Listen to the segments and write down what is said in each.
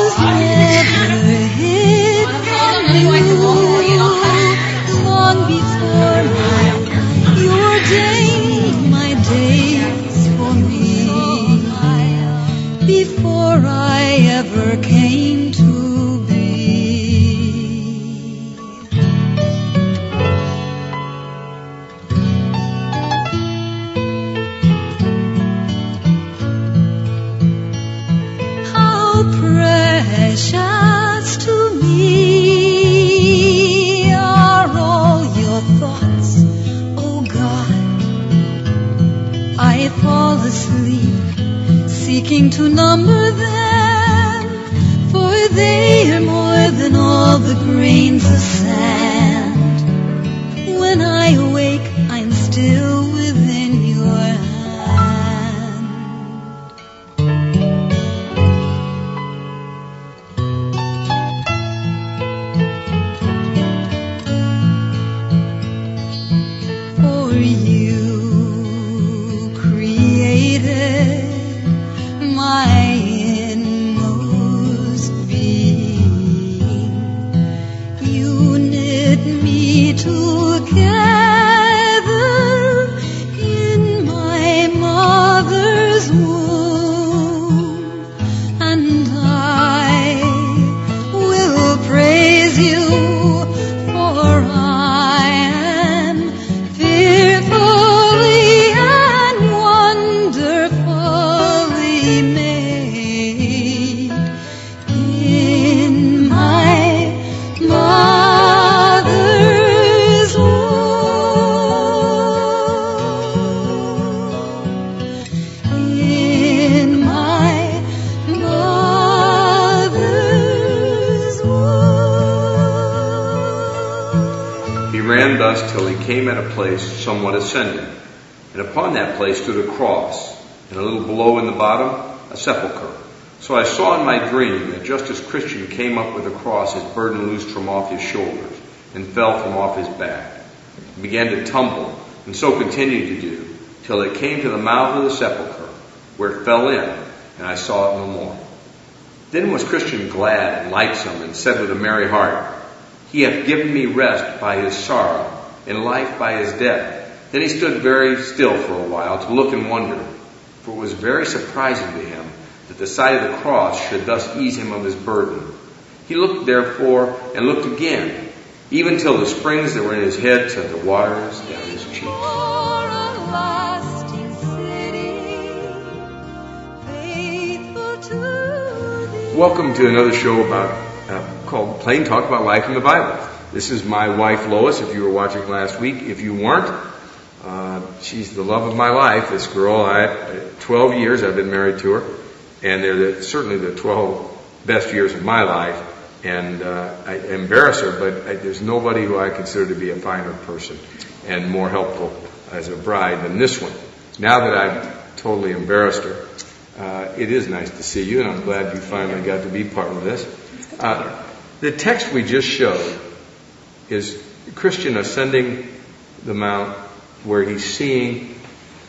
was never hid from you. Long before your day, my days for me. Before I ever came to be. Precious to me are all your thoughts, oh God. I fall asleep seeking to number them, for they are more than all the grains of sand. When I awake, I'm still within your hand. You created my inmost being. You knit me together in my mother's womb, and I will praise you, for I am fearfully and wonderfully made in my mother's womb. In my mother's womb. He ran thus till he came at a place somewhat ascending, and upon that place stood a cross, and a little below in the bottom a sepulchre. So I saw in my dream that just as Christian came up with the cross, his burden loosed from off his shoulders and fell from off his back. He began to tumble, and so continued to do, till it came to the mouth of the sepulchre, where it fell in, and I saw it no more. Then was Christian glad and lightsome, and said with a merry heart, He hath given me rest by his sorrow, and life by his death. Then he stood very still for a while to look and wonder, for it was very surprising to him that the sight of the cross should thus ease him of his burden. He looked therefore and looked again, even till the springs that were in his head sent the waters down his cheeks. Welcome to another show called Plain Talk About Life in the Bible. This is my wife Lois, if you were watching last week. If you weren't, she's the love of my life, this girl. 12 years I've been married to her, and they're certainly the 12 best years of my life. And I embarrass her, but there's nobody who I consider to be a finer person and more helpful as a bride than this one. Now that I've totally embarrassed her, it is nice to see you, and I'm glad you finally got to be part of this. The text we just showed is Christian ascending the mount where he's seeing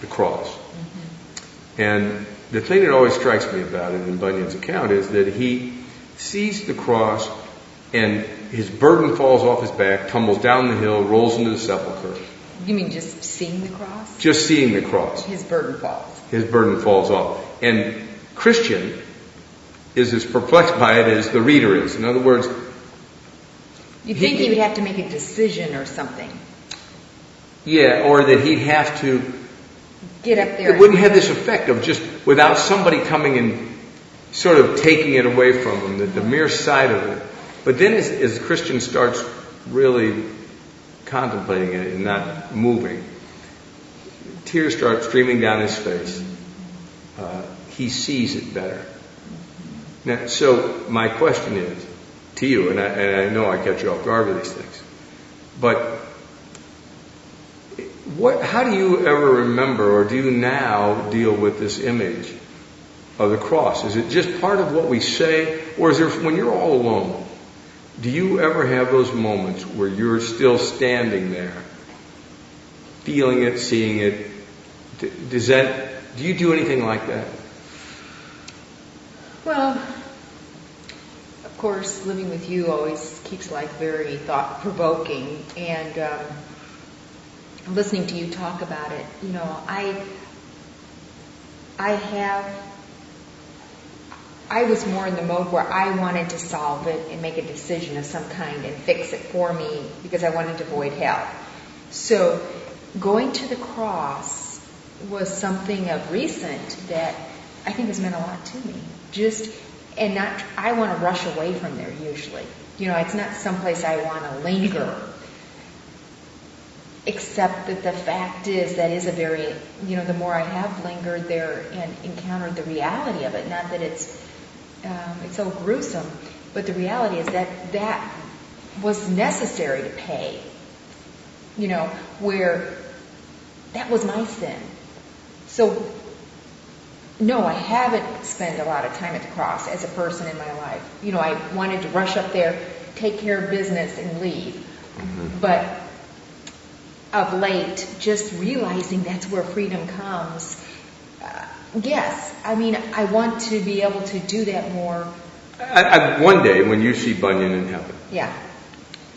the cross. Mm-hmm. And the thing that always strikes me about it in Bunyan's account is that he sees the cross and his burden falls off his back, tumbles down the hill, rolls into the sepulchre. You mean just seeing the cross? Just seeing the cross. His burden falls. His burden falls off. And Christian is as perplexed by it as the reader is. In other words, you'd think he would have to make a decision or something. Yeah, or that he'd have to get up there. It wouldn't have this effect of just without somebody coming and sort of taking it away from him, the mere sight of it. But then as Christian starts really contemplating it and not moving, tears start streaming down his face. He sees it better. Now, so my question is to you, and I know I catch you off guard with these things, but how do you ever remember, or do you now deal with this image of the cross? Is it just part of what we say, or is there, when you're all alone, do you ever have those moments where you're still standing there, feeling it, seeing it? Do you do anything like that? Well, course, living with you always keeps life very thought-provoking, and listening to you talk about it, I was more in the mode where I wanted to solve it and make a decision of some kind and fix it for me because I wanted to avoid hell. So going to the cross was something of recent that I think has meant a lot to me. I want to rush away from there usually. It's not someplace I want to linger. Except that the fact is that is a very, the more I have lingered there and encountered the reality of it, not that it's so gruesome, but the reality is that was necessary to pay. Where that was my sin. So, no, I haven't spent a lot of time at the cross as a person in my life. I wanted to rush up there, take care of business, and leave. Mm-hmm. But of late, just realizing that's where freedom comes. Yes, I want to be able to do that more. One day, when you see Bunyan in heaven, yeah.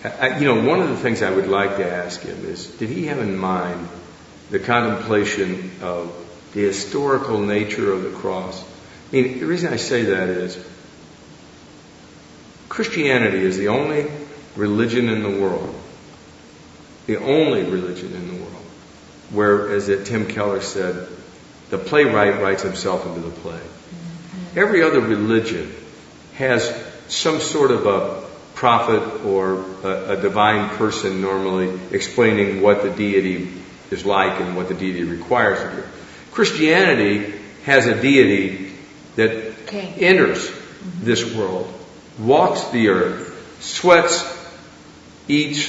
One of the things I would like to ask him is, did he have in mind the contemplation of the historical nature of the cross? The reason I say that is Christianity is the only religion in the world, where, as Tim Keller said, the playwright writes himself into the play. Mm-hmm. Every other religion has some sort of a prophet or a divine person normally explaining what the deity is like and what the deity requires of you. Christianity has a deity that enters this world, walks the earth, sweats, eats,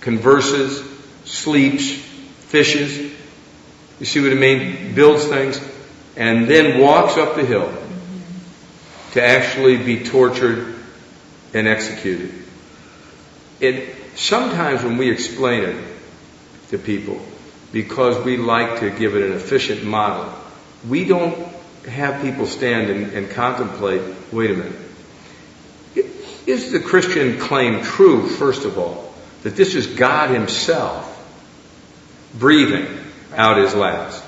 converses, sleeps, fishes. You see what I mean? Builds things, and then walks up the hill to actually be tortured and executed. Sometimes when we explain it to people, because we like to give it an efficient model, we don't have people stand and contemplate, wait a minute, is the Christian claim true, first of all, that this is God Himself breathing out His last?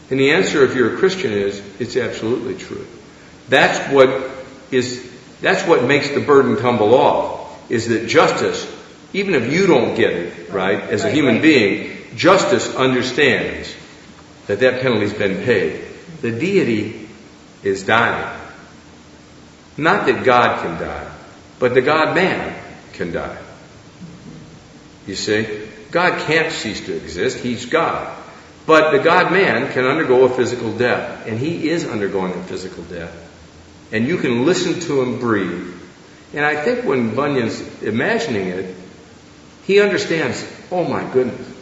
And the answer, if you're a Christian, is it's absolutely true. That's what makes the burden tumble off, is that justice, even if you don't get it, right, as a human being, justice understands that penalty's been paid. The deity is dying. Not that God can die, but the God-man can die. You see? God can't cease to exist. He's God. But the God-man can undergo a physical death, and He is undergoing a physical death. And you can listen to Him breathe. And I think when Bunyan's imagining it, he understands, oh my goodness,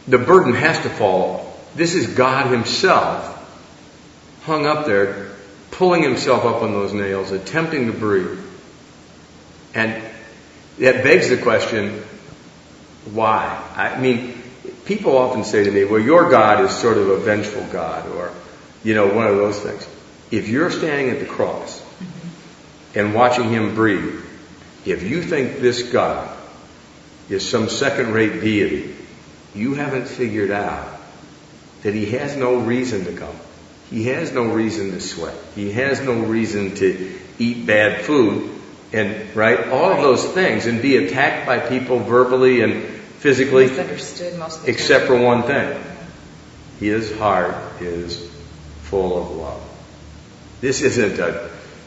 the burden has to fall off. This is God Himself hung up there, pulling Himself up on those nails, attempting to breathe. And that begs the question, why? People often say to me, well, your God is sort of a vengeful God, or, one of those things. If you're standing at the cross and watching Him breathe, if you think this God is some second-rate deity, you haven't figured out that He has no reason to come. He has no reason to sweat. He has no reason to eat bad food and, right, all of those things, and be attacked by people verbally and physically, misunderstood most of the except for one thing. His heart is full of love. This isn't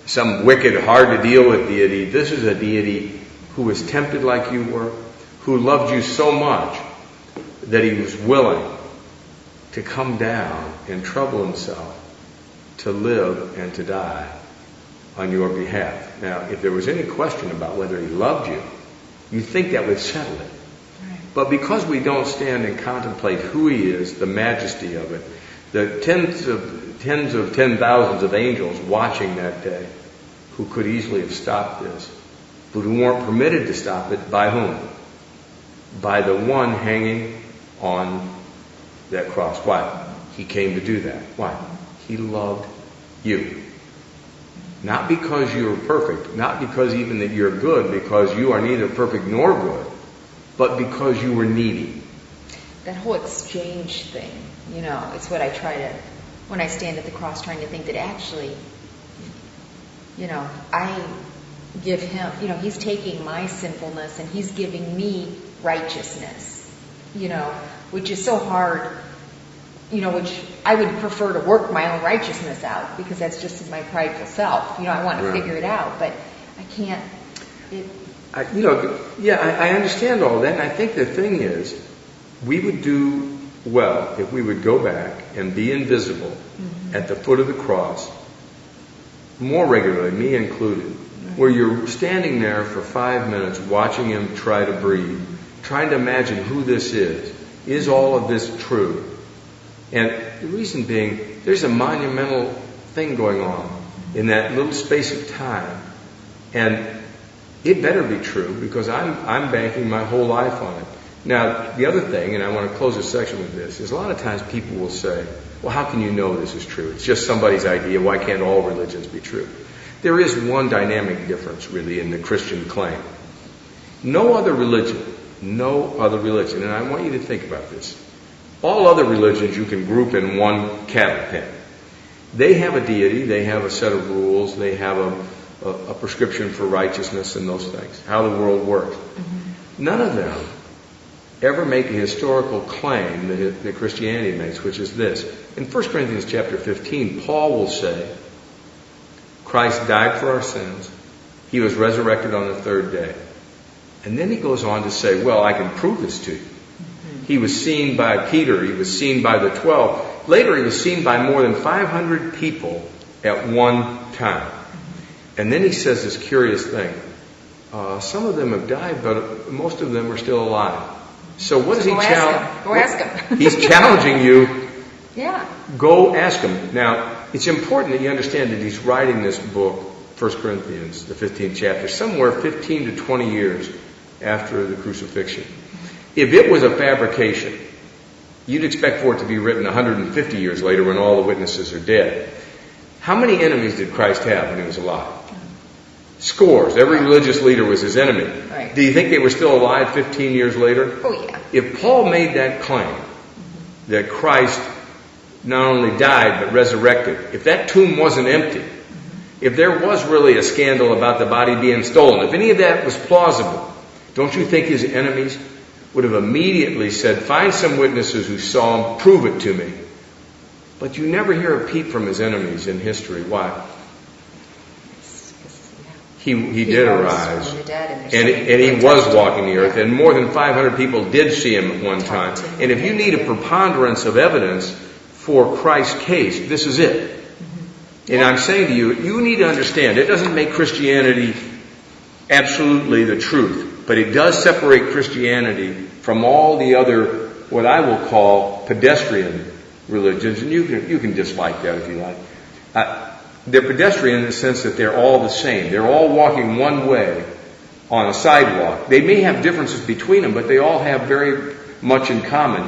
some wicked, hard-to-deal-with deity. This is a deity who was tempted like you were, who loved you so much that He was willing to come down and trouble Himself to live and to die on your behalf. Now, if there was any question about whether He loved you, you'd think that would settle it. Right. But because we don't stand and contemplate who He is, the majesty of it, the tens of 10,000s of angels watching that day, who could easily have stopped this, but who weren't permitted to stop it, by whom? By the one hanging on that cross. Why? He came to do that. Why? He loved you. Not because you're perfect, not because even that you're good, because you are neither perfect nor good, but because you were needy. That whole exchange thing, it's what I try to, when I stand at the cross, trying to think that actually, I give him, he's taking my sinfulness and he's giving me righteousness, which is so hard, which I would prefer to work my own righteousness out because that's just my prideful self. I want to figure it out, but I can't. I understand all that, and I think the thing is, we would do well if we would go back and be invisible at the foot of the cross more regularly, me included, where you're standing there for 5 minutes watching him try to breathe, trying to imagine who this is. Is all of this true? And the reason being, there's a monumental thing going on in that little space of time. And it better be true because I'm banking my whole life on it. Now, the other thing, and I want to close this section with this, is a lot of times people will say, well, how can you know this is true? It's just somebody's idea. Why can't all religions be true? There is one dynamic difference, really, in the Christian claim. No other religion, and I want you to think about this. All other religions you can group in one cattle pen. They have a deity, they have a set of rules, they have a prescription for righteousness and those things, how the world works. None of them ever make a historical claim that Christianity makes, which is this. In 1 Corinthians chapter 15, Paul will say, Christ died for our sins. He was resurrected on the third day. And then he goes on to say, well, I can prove this to you. He was seen by Peter. He was seen by the 12. Later, he was seen by more than 500 people at one time. And then he says this curious thing. Some of them have died, but most of them are still alive. So what does he challenge? Go ask him. He's challenging you. Yeah. Go ask him. Now, it's important that you understand that he's writing this book, 1 Corinthians, the 15th chapter, somewhere 15 to 20 years after the crucifixion. If it was a fabrication, you'd expect for it to be written 150 years later when all the witnesses are dead. How many enemies did Christ have when he was alive? Scores. Every religious leader was his enemy. Right. Do you think they were still alive 15 years later? Oh, yeah. If Paul made that claim, that Christ not only died but resurrected, if that tomb wasn't empty, if there was really a scandal about the body being stolen, if any of that was plausible, don't you think his enemies would have immediately said, find some witnesses who saw him, prove it to me? But you never hear a peep from his enemies in history. Why? He did arise, and he was walking the earth, and more than 500 people did see him at one time. And if you need a preponderance of evidence for Christ's case, this is it. And I'm saying to you, you need to understand, it doesn't make Christianity absolutely the truth, but it does separate Christianity from all the other, what I will call pedestrian religions, and you can dislike that if you like. They're pedestrian in the sense that they're all the same. They're all walking one way on a sidewalk. They may have differences between them, but they all have very much in common.